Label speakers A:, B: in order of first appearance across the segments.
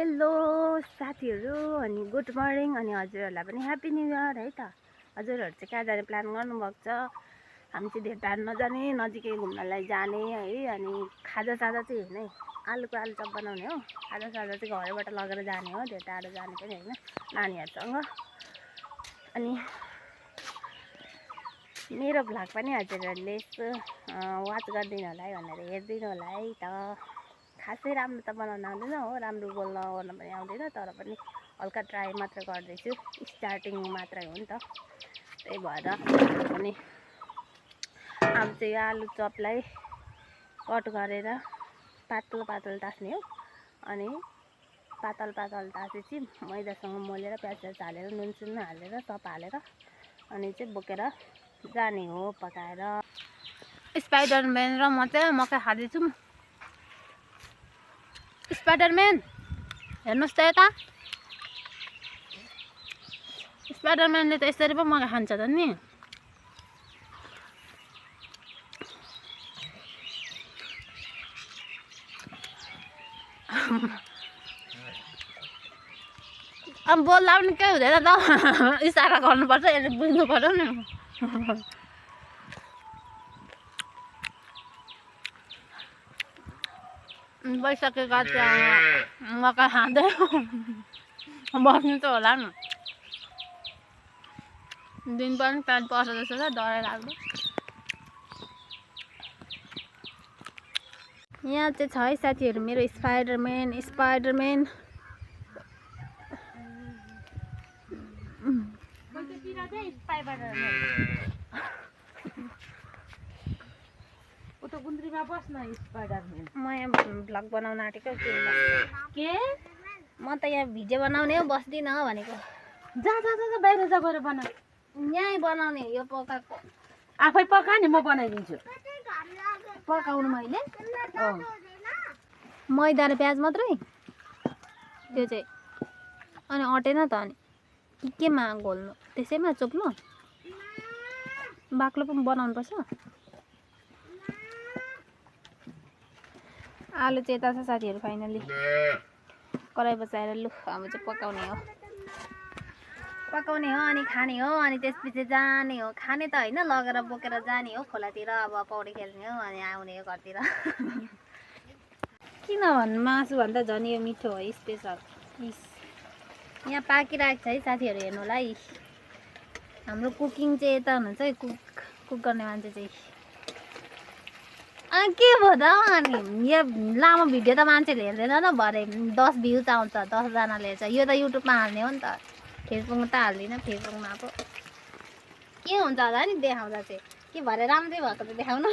A: Hello साथीहरू अनि good morning अनि हजुरहरूलाई पनि ह्याप्पी न्यू इयर है त। हजुरहरू चाहिँ कहाँ जाने प्लान गर्नुभएको छ? हामी चाहिँ धेरै टाढो नजाने, नजिकै घुम्नलाई जाने है। अनि खाजा चाहिँ होइन है, आलुको आलुचप बनाउने हो। खाजा चाहिँ घरैबाट लगेर जाने हो, धेरै टाढो जाने पनि होइन, नानीहरूसँग। अनि मेरो भ्लग पनि हजुरहरूले यसो वाच गरिदिनु होला है भनेर हेरिदिनु होला है त। खासै राम्रो त बनाउन आउँदैन हो, राम्रो बोल्न पनि आउँदैन, तर पनि हल्का ट्राई मात्र गर्दैछु, स्टार्टिङ मात्रै हो नि त। त्यही भएर अनि अब चाहिँ आलु चपलाई कट गरेर पातलो तास्ने हो। अनि पातल तासेपछि मैदासँग मोलेर प्याज हालेर नुन हालेर सप हालेर अनि चाहिँ बोकेर जाने हो पकाएर। स्पाइडरम्यान र म चाहिँ मकै खाँदैछु। स्पाइडरम्यान हेर्नुहोस् त यता, स्पाइडरम्यानले त यसरी पो मकै खान्छ त नि। अब बोल्दा पनि केही हुँदैन त, इसारा गर्नुपर्छ, यसले बुझ्नु पर्यो नि। भइसकेको चाहिँ मकै खाँदै बस्नु त होला नि। दिन पनि प्यान्ट पर्छ जस्तो छ, डरै लाग्दो। यहाँ चाहिँ छ है साथीहरू मेरो स्पाइडरम्यान।
B: उता गुन्द्रीमा बस्न स्पाइडरम्यान।
A: म यहाँ भ्लग बनाउन आँटेको के म त यहाँ भिडियो बनाउने हो, बस्दिनँ भनेको।
B: जा बाहिर जा गएर बना।
A: यहीँ बनाउने यो पकाएको
B: आफै पका नि, म बनाइदिन्छु।
A: पकाउनु मैले मैदा र प्याज मात्रै त्यो चाहिँ। अनि अटेन त, अनि केमा घोल्नु? त्यसैमा चोप्नु? बाक्लो पनि बनाउनु पर्छ। आलु चाहिँ यता छ साथीहरू, फाइनली कराई बसाएर लु अब चाहिँ पकाउने हो अनि खाने हो। अनि त्यसपछि जाने हो, खाने त होइन, लगेर बोकेर जाने हो खोलातिर, अब पौडी खेल्ने हो अनि आउने हो घरतिर। किन भन्नु, मासु भन्दा झन् यो मिठो हो, स्पेसल। यहाँ पाकिरहेको छ है साथीहरू, हेर्नु होला है। हाम्रो कुकिङ चाहिँ यता हुनुहुन्छ है, कुक गर्ने मान्छे चाहिँ। अनि के भयो त? अनि यो लामो भिडियो त मान्छेले हेर्दैन न, भरे 10 भ्युज आउँछ, 10जनाले हेर्छ। यो त युट्युबमा हाल्ने हो नि त, फेसबुकमा त हाल्दिनँ। फेसबुकमा अब के हुन्छ होला नि देखाउँदा चाहिँ, के भरे राम्रै भएको त देखाउनु।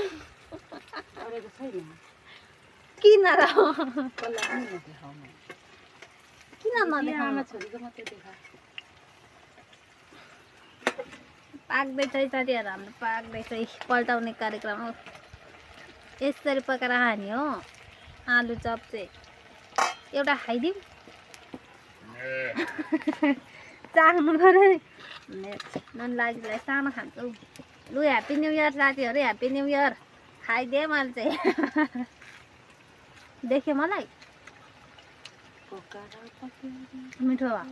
A: किन र नदेखाउनु? पाक्दैछ है साथीहरू, हाम्रो पाक्दैछ, पल्टाउने कार्यक्रम हो। यसरी पकाएर खाने हो आलु चप चाहिँ। एउटा खाइदिउँ, चाख्नु पऱ्यो नि। नन लाजीलाई सानो खान्छु। लु ह्याप्पी न्यू इयर साथीहरू, ह्याप्पी न्यू इयर। खाइदिएँ मैले चाहिँ। देखेँ मलाई मिठो भयो,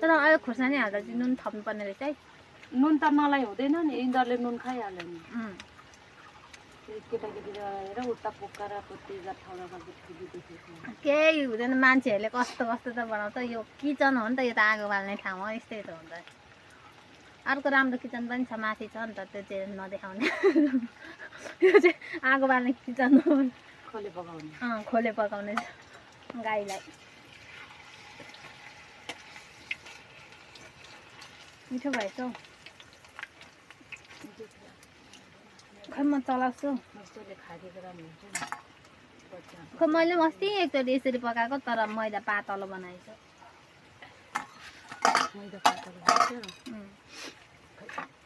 A: तर अहिले खुर्सानी हाल्दा चाहिँ नुन थप्नु पर्ने रहेछ है।
B: नुन त मलाई हुँदैन नि, यिनीहरूले नुन खाइहाल्यो नि। केटाकेटी रहेर उता पोका र तेजा ठाउँमा
A: केही हुँदैन। मान्छेहरूले कस्तो त बनाउँछ, यो किचन हो नि त, यो त आगो बाल्ने ठाउँ हो, यस्तै त हुन्छ। अर्को राम्रो किचन पनि छ, माथि छ नि त, त्यो चाहिँ नदेखाउने। यो चाहिँ आगो बाल्ने किचन हो, खोले पकाउने गाईलाई। मिठो भएछ हौ। खै म चलाउँछु। खै मैले पनि अस्ति एकचोटि यसरी पकाएको, तर मैदा पातलो बनाएछु।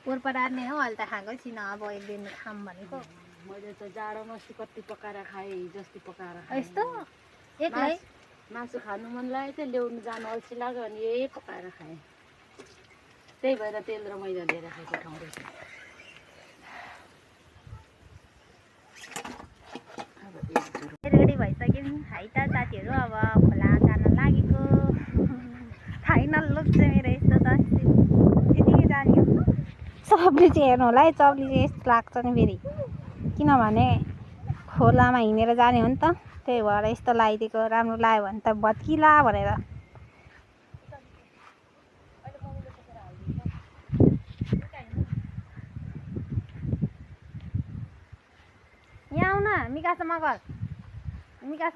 A: पोहोर परार्ने हो, अहिले त खाएकै छैन, अब एक दिन खाऊँ भनेको।
B: मैले त जाडोमा कति पकाएर खाएँ, हिजोस्ति पकाएर
A: यस्तो एक्लै
B: मासु खानु मन लाग्यो थियो, ल्याउनु जानु अल्छी लाग्यो, अनि यही पकाएर खाएँ। त्यही भएर तेल र मैदा लिएर खाएको ठाउँ रहेछ।
A: रेडी भइसक्यो नि है त साथीहरू, अब खोला नल्लुक चाहिँ मेरो यस्तो छ यतिकै जाने हो चप्ली चाहिँ हेर्नु होला है चप्ली चाहिँ यस्तो लाग्छ नि फेरि किनभने खोलामा हिँडेर जाने हो नि त त्यही भएर यस्तो लगाइदिएको राम्रो लाग्यो भने त भत्किला भनेर यहाँ आउन मिकासा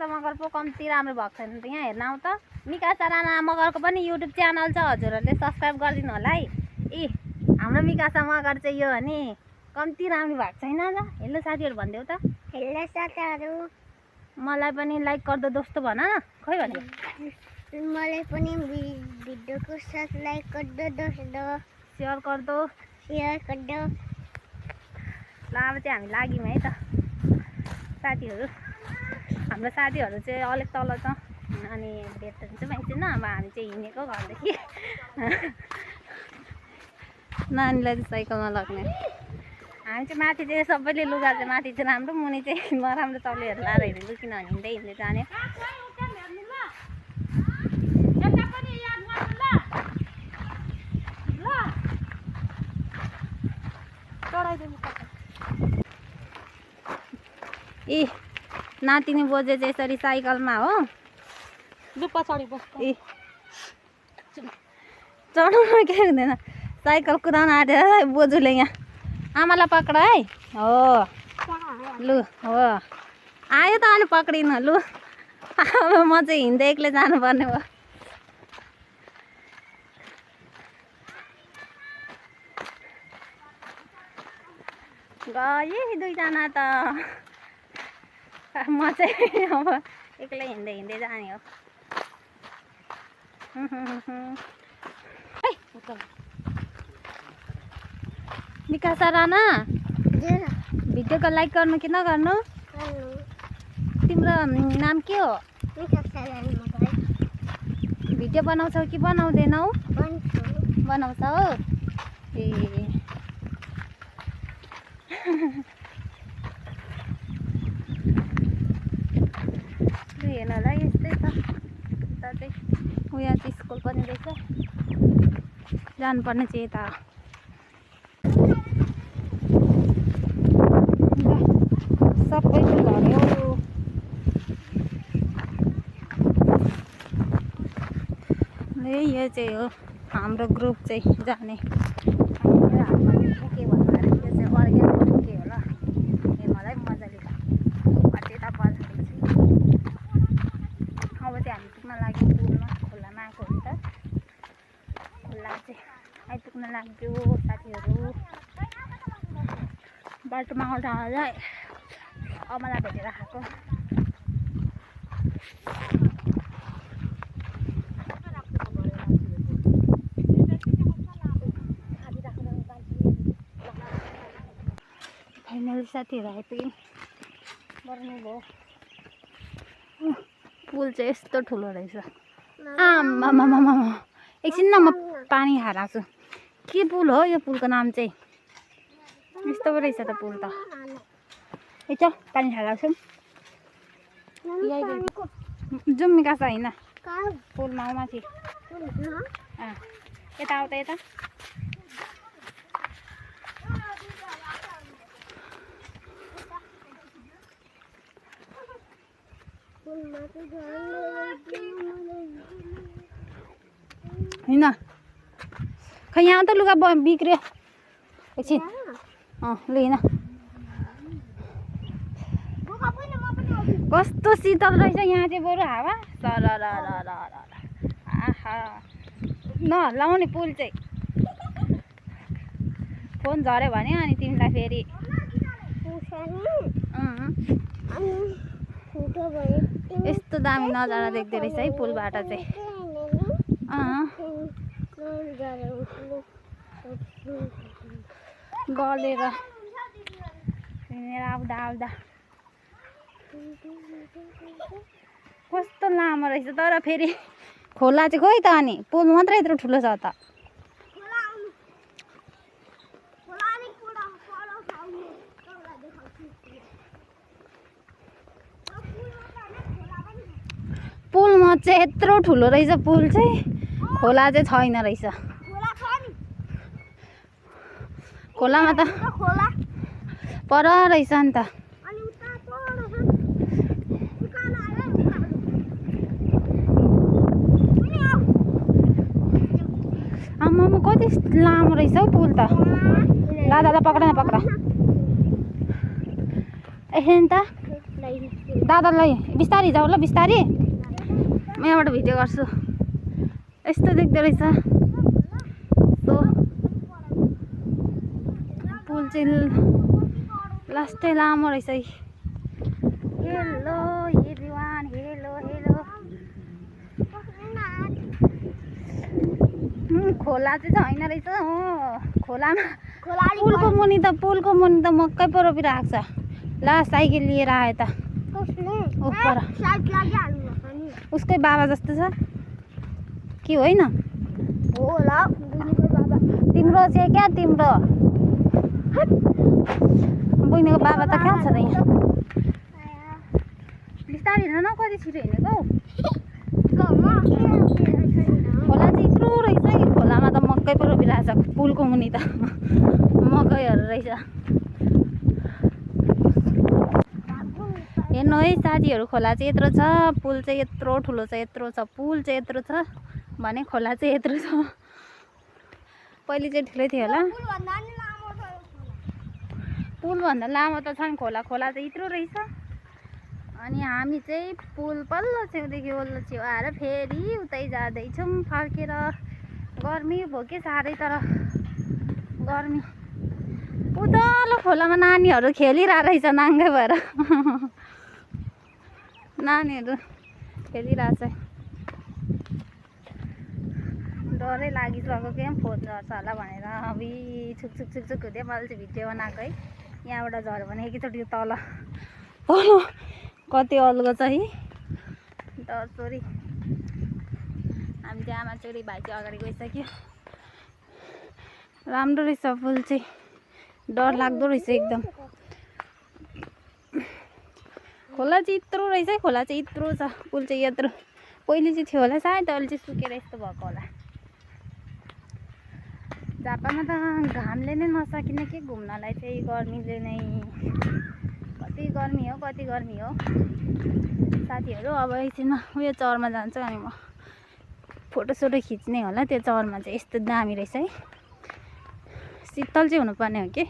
A: मगर पो कम्ती राम्रो भएको छैन त यहाँ हेर्न आऊ त मिकासा राणा मगरको पनि युट्युब च्यानल छ हजुरहरूले सब्सक्राइब गरिदिनु होला है हाम्रो मिकासा मगर चाहिँ यो भने कम्ती राम्रो भएको छैन ल हेलो साथीहरू भनिदेऊ त हेलो साथीहरू मलाई पनि लाइक गर्दो दोस्तो भन न खोइ भने मलाई पनि भिडियोको साथ लाइक गर्दो दोस्तो सेयर गर्दो ल अब चाहिँ हामी लाग्यौँ है त साथीहरू हाम्रो साथीहरू चाहिँ अलिक तल छ अनि भेट्नु चाहिँ पाइँदैन अब हामी चाहिँ हिँडेको घरदेखि नानीलाई चाहिँ साइकलमा लग्ने हामी चाहिँ माथि चाहिँ सबैले लुगा चाहिँ माथि चाहिँ राम्रो मुनि चाहिँ नराम्रो चप्लीहरू लाएर हिँड्नु किनभने हिँड्दै जाने ए नातिनी बोजे चाहिँ यसरी साइकलमा हो
B: पछाडि बस्छ
A: ए चढाउनु के हुँदैन साइकल कुदाउन आँटेर बोजूले यहाँ आमालाई पक्र है हो लु हो आयो त अनि पक्रिनु लु अब म चाहिँ हिँड्दै एक्लै जानुपर्ने भयो गएँ दुईजना त म चाहिँ अब एक्लै हिँड्दै जाने हो मिकासा राणा भिडियोको लाइक गर्नु कि नगर्नु तिम्रो नाम के हो भिडियो बनाउँछौ कि बनाउँदैनौ बनाउँछौ ए हेर्नु होला यस्तै छ यता चाहिँ उयो चाहिँ स्कुल पनि रहेछ जानुपर्ने चाहिँ यता सबै झऱ्यो यो चाहिँ हो हाम्रो ग्रुप चाहिँ जाने मेरो हातमा के भन्नु अरे यो चाहिँ अर्ग्यानिक के होला ए मलाई मजाले त्यता पछाडि चाहिँ अब चाहिँ हामी पुग्न लाग्यो पुलमा खोलामा आएको हुन्छ खोला चाहिँ आइपुग्न लाग्यो साथीहरू बाटोमा आउँदा आउँदै अमला भेटेर खाएको फाइनली साथीहरू आइपुग्यौँ गर्नु भयो पुल चाहिँ यस्तो ठुलो रहेछ आमामामामा एकछिन न म पानी खाएर आएको छु के पुल हो यो पुलको नाम चाहिँ यस्तो पो रहेछ त पुल त ए चल पानी खाएर आएको छु जाउँ मिकासा होइन पुलमा आऊ माथि यता आऊ त यता होइन खै यहाँ त लुगा बिग्रियो एकछिन लु होइन कस्तो शीतल रहेछ यहाँ चाहिँ बरु हावा सर आहा नहल्लाउने पुल चाहिँ फोन झऱ्यो भने अनि तिमीलाई फेरि यस्तो दामी नजारा देख्दो रहेछ है पुलबाट चाहिँ गलेर हिँडेर आउँदा कस्तो लामो रहेछ तर फेरि खोला चाहिँ खोइ त अनि पुल मात्रै यत्रो ठुलो छ त पुलमा चाहिँ यत्रो ठुलो रहेछ पुल चाहिँ खोला चाहिँ छैन रहेछ खोलामा त पर रहेछ नि त आम्मामा कति लामो रहेछ हौ पुल त ला दादा पक्रा न पक्रा एकछिन त दादालाई बिस्तारी जाऊ ल बिस्तारी म यहाँबाट भिडियो गर्छु यस्तो देख्दो रहेछ पुल चाहिँ लास्टै लामो रहेछ हेलो एभ्रिवान हेलो हेलो खोला चाहिँ छैन रहेछ हो खोलामा पुलको मुनि त मकै पर रोपिरहेको छ ल साइकल लिएर आयो त उपर उसकै बाबा जस्तो छ कि होइन तिम्रो चाहिँ क्या तिम्रो बहिनीको बाबा त कहाँ छ त यहाँ बिस्तारै हिँड्न न कति छिटो हिँडेको खोला चाहिँ यत्रो रहेछ कि खोलामा त मकै पो रोपिरहेको छ पुलको मुनि त मकैहरू रहेछ हेर्नु है साथीहरू खोला चाहिँ यत्रो छ पुल चाहिँ यत्रो ठुलो छ यत्रो छ पुल चाहिँ यत्रो छ भने खोला चाहिँ यत्रो छ पहिले चाहिँ ठुलै थियो होला पुलभन्दा लामो त छ नि खोला चाहिँ यत्रो रहेछ अनि हामी चाहिँ पुल पल्लो छेउदेखि वल्लो छेउ आएर फेरि उतै जाँदैछौँ फर्केर गर्मी भयो के साह्रै तर गर्मी उतलो खोलामा नानीहरू खेलिरहेको रहेछ नाङ्गै भएर नानीहरू खेलिरहेछ डरै लागिसक्यो के फोन झर्छ होला भनेर अबि छुक हुँदै मैले चाहिँ भिडियो बनाएको है यहाँबाट झऱ्यो भने एकैचोटि तल कति अल्गो छ है डर चोरी हामी चाहिँ आमा चोरी भाइ चाहिँ अगाडि गइसक्यो राम्रो रहेछ पुल चाहिँ डर लाग्दो रहेछ एकदम खोला चाहिँ यत्रो रहेछ खोला चाहिँ यत्रो छ पुल चाहिँ यत्रो पहिले चाहिँ थियो होला सायद अहिले चाहिँ सुकेर यस्तो भएको होला झापामा त घामले नै नसकिने के घुम्नलाई चाहिँ गर्मीले नै कति गर्मी हो साथीहरू अब एकछिन उयो चौरमा जान्छ अनि म फोटोसोटो खिच्ने होला त्यो चौरमा चाहिँ यस्तो दामी रहेछ है शीतल चाहिँ हुनुपर्ने हो कि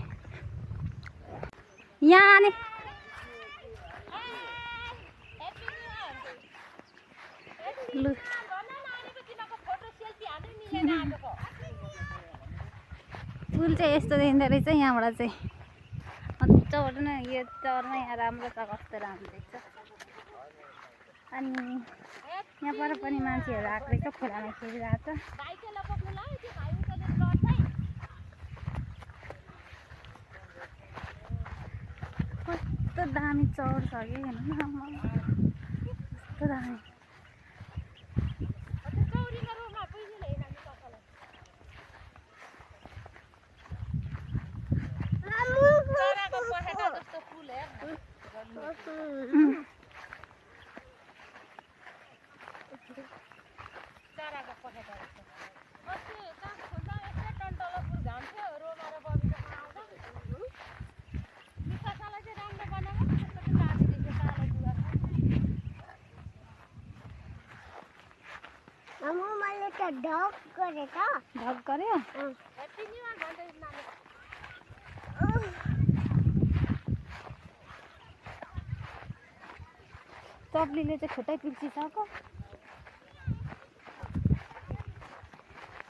A: यहाँ नि पुल चाहिँ यस्तो देखिँदो रहेछ यहाँबाट चाहिँ मजाबाट नै यो चौरमा यहाँ राम्रो छ कस्तो राम्रो देख्छ अनि यहाँ पर पनि मान्छेहरू आएको रहेछ खोलामा खेलिरहेको छ कस्तो दामी चौर छ कि हेर्नु न कस्तो दामी ढक गर्यो चप्लीले चाहिँ खुट्टै पिर्सिसक्यो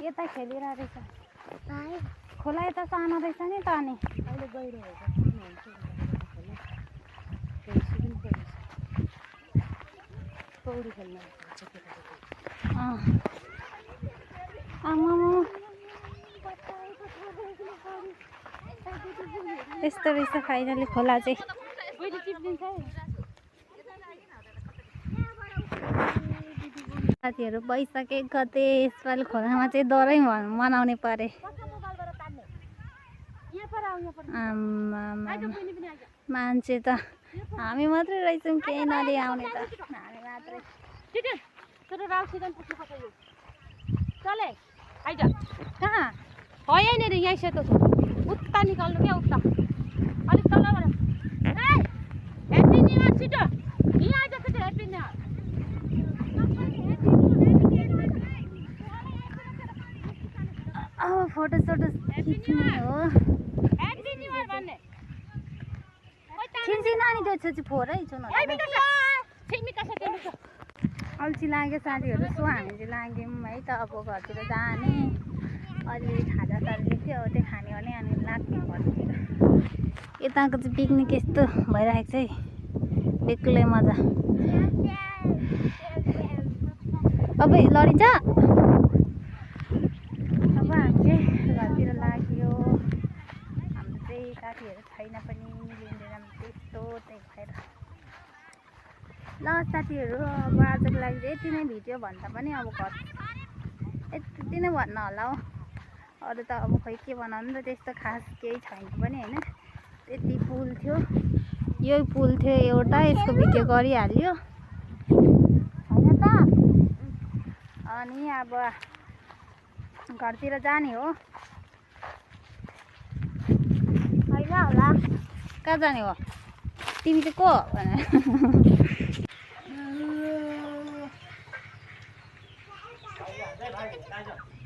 A: यता खेलिरहेको रहेछ खोला यता सानो रहेछ नि त अनि अहिले गइरहेको पौडी खेल्न यस्तो रहेछ फाइनली खोला चाहिँ साथीहरू भइसके कतै यसपालि खोलामा चाहिँ डरै मनाउने परे मान्छे त हामी मात्रै रहेछौँ केही नलिए आउने त हामी मात्रै
B: चले आइज कहाँ हो यहीँनिर यहीँ सेतो छ उता निकाल्नु क्या उता अलिक तलबाट ह्याप्पी न्यु इयर छिटो यहाँ आइज छिटो ह्याप्पी न्यु इयर
A: अब फोटो सोटो खिच्ने हो
B: ह्याप्पी न्यु इयर भन्ने
A: छिन्सी नानी त्यो चाहिँ फोरै छु न अल्छी लाग्यो साथीहरू सो हामी चाहिँ लाग्यौँ है त अब घरतिर जाने अलिअलि खाजासाजा थियो अब त्यो खाने भने अनि लाग्ने घरतिर यताको चाहिँ पिकनिक यस्तो भइरहेको छ है बेग्लै मजा अब लडिन्छ अब हामी चाहिँ घरतिर लाग्यो हाम्रो चाहिँ साथीहरू छैन पनि मिलिँदैन त्यस्तो त्यही भएर ल साथीहरू अब आजको लागि चाहिँ यति नै भिडियो भन्दा पनि अब घर यति नै भन्न होला हो अरू त अब खोइ के बनाउनु त त्यस्तो खास केही छैन पनि होइन त्यति पुल थियो यही पुल थियो एउटा यसको भिडियो गरिहाल्यो होइन त अनि अब घरतिर जाने हो होइन होला कहाँ जाने हो तिमी चाहिँ को भनेर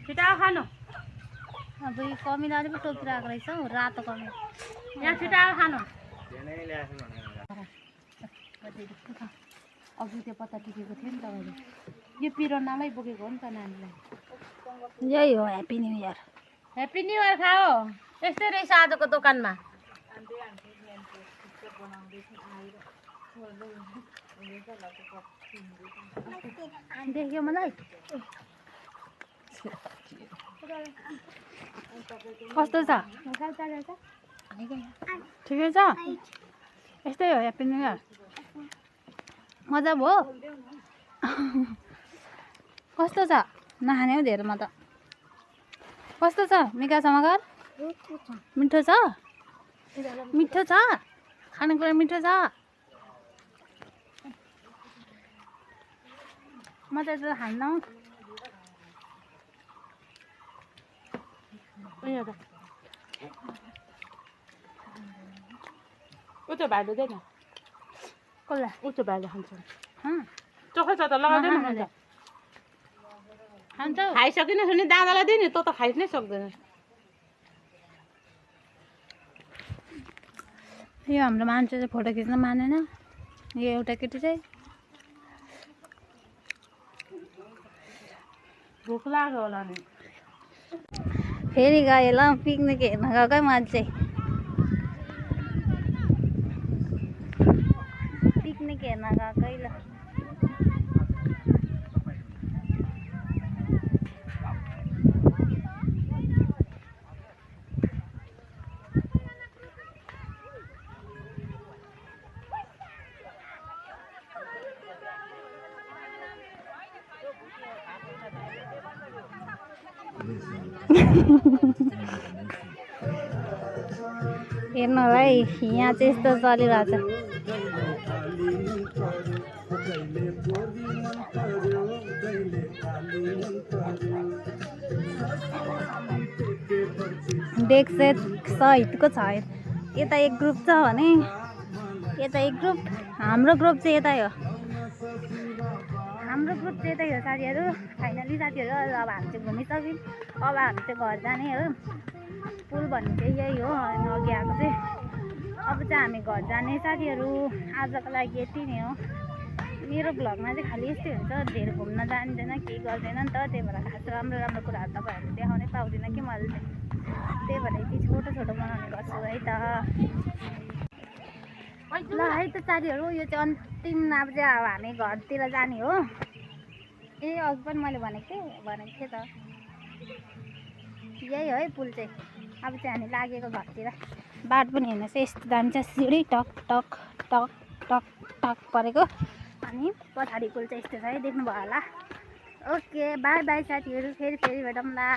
B: छिटो खानु
A: अब यो कमिलाले पो टोकिरहेको रहेछ हौ रातो कमिला
B: यहाँ छिटो खानु अघि त्यो पत्ता टिपेको थियो नि तपाईँले यो पिरोनामै बोकेको हो नि त नानीलाई
A: यही हो happy new year
B: happy new year खाओ यस्तै रहेछ आजको दोकानमा
A: देख्यो मलाई कस्तो छ ठिकै छ यस्तै हो ह्याप्पी न्यु इयर मजा भयो कस्तो छ नखाने हौ धेरै म त कस्तो छ मिका समागर मिठो छ मिठो छ खानेकुरा मिठो छ म त यस्तो खान्न
B: उतो भाइले दिएन
A: कसलाई
B: उतो भाइले खान्छ
A: हँ
B: चोखो छ त लगाउँदैन खान्छ
A: खान्छ
B: खाइसकिन नि दादालाई दिए नि तँ त खाइ नै सक्दैन
A: यो हाम्रो मान्छे चाहिँ फोटो खिच्न मानेन यो एउटा केटी चाहिँ
B: भोक लाग्यो होला नि
A: फेरि गयो ल पिकनिक हेर्न गएकै मान्छे पिकनिक हेर्न गएकै ल हेर्नु होला है यहाँ चाहिँ यस्तो चलिरहेछ डेक सेट सहितको छ यता एक ग्रुप छ भने यता एक ग्रुप हाम्रो ग्रुप चाहिँ यतै हो हाम्रो ग्रुप चाहिँ यतै हो साथीहरू फाइनली साथीहरू अब हामी चाहिँ घुमिसक्यौँ अब हामी चाहिँ घर जाने हो पुल भन्ने चाहिँ यही हो अनि अघि आएको चाहिँ अब चाहिँ हामी घर जाने साथीहरू आजको लागि यति नै हो मेरो भ्लगमा चाहिँ खालि यस्तै हुन्छ धेरै घुम्न जान्दैन केही गर्दैन नि त त्यही भएर खास राम्रो राम्रो कुराहरू तपाईँहरूले देखाउनै पाउँदैन कि मैले चाहिँ त्यही भएर यति छोटो छोटो बनाउने गर्छु है त ल है त साथीहरू यो चाहिँ अन्तिम अब चाहिँ अब हामी घरतिर जाने हो ए अघि पनि मैले भनेको थिएँ त यही हो है पुल चाहिँ अब चाहिँ हामी लागेको घरतिर बाटो पनि हेर्नुहोस् यस्तो जान्छ सिँढी टक टक टक टक टक परेको अनि पछाडि पुल चाहिँ यस्तो छ है देख्नुभयो होला ओके बाई बाई साथीहरू फेरि भेटौँला